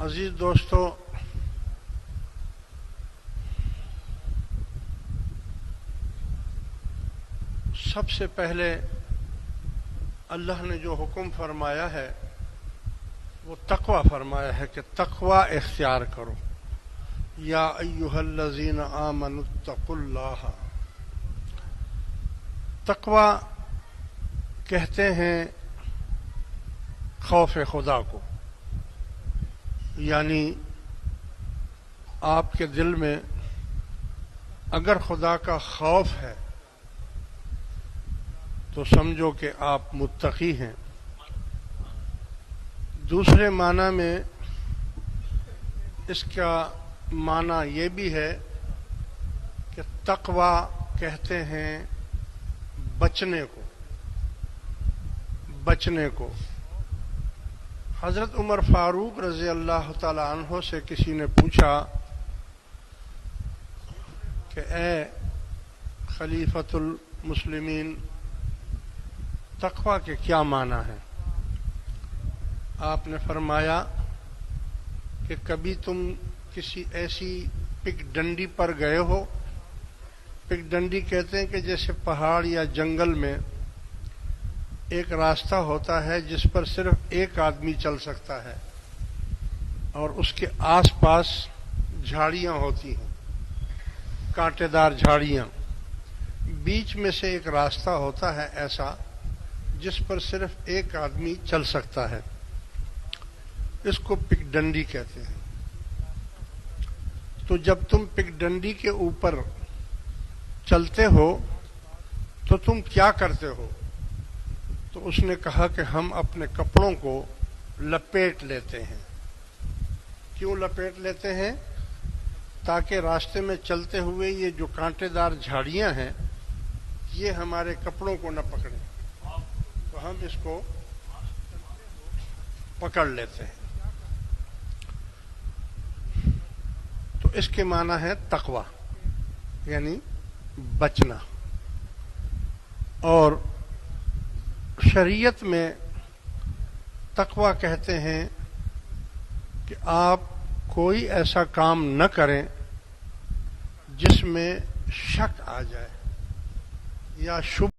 عزیز دوستو، سب سے پہلے اللہ نے جو حکم فرمایا ہے وہ تقوی فرمایا ہے کہ تقوی اختیار کرو۔ یا ایھا الذین آمنوا اتقوا اللہ۔ تقوی کہتے ہیں خوف خدا کو، یعنی آپ کے دل میں اگر خدا کا خوف ہے تو سمجھو کہ آپ متقی ہیں۔ دوسرے معنی میں اس کا معنی یہ بھی ہے کہ تقوی کہتے ہیں بچنے کو۔ حضرت عمر فاروق رضی اللہ تعالی عنہ سے کسی نے پوچھا کہ اے خلیفۃ المسلمین، تقوی کے کیا معنی ہے؟ آپ نے فرمایا کہ کبھی تم کسی ایسی پگ ڈنڈی پر گئے ہو؟ پگ ڈنڈی کہتے ہیں کہ جیسے پہاڑ یا جنگل میں ایک راستہ ہوتا ہے جس پر صرف ایک آدمی چل سکتا ہے اور اس کے آس پاس جھاڑیاں ہوتی ہیں، کانٹے دار جھاڑیاں، بیچ میں سے ایک راستہ ہوتا ہے ایسا جس پر صرف ایک آدمی چل سکتا ہے، اس کو پگ ڈنڈی کہتے ہیں۔ تو جب تم پگ ڈنڈی کے اوپر چلتے ہو تو تم کیا کرتے ہو؟ تو اس نے کہا کہ ہم اپنے کپڑوں کو لپیٹ لیتے ہیں۔ کیوں لپیٹ لیتے ہیں؟ تاکہ راستے میں چلتے ہوئے یہ جو کانٹے دار جھاڑیاں ہیں یہ ہمارے کپڑوں کو نہ پکڑیں، تو ہم اس کو پکڑ لیتے ہیں۔ تو اس کے معنی ہے تقوی، یعنی بچنا۔ اور شریعت میں تقوی کہتے ہیں کہ آپ کوئی ایسا کام نہ کریں جس میں شک آ جائے یا شبہ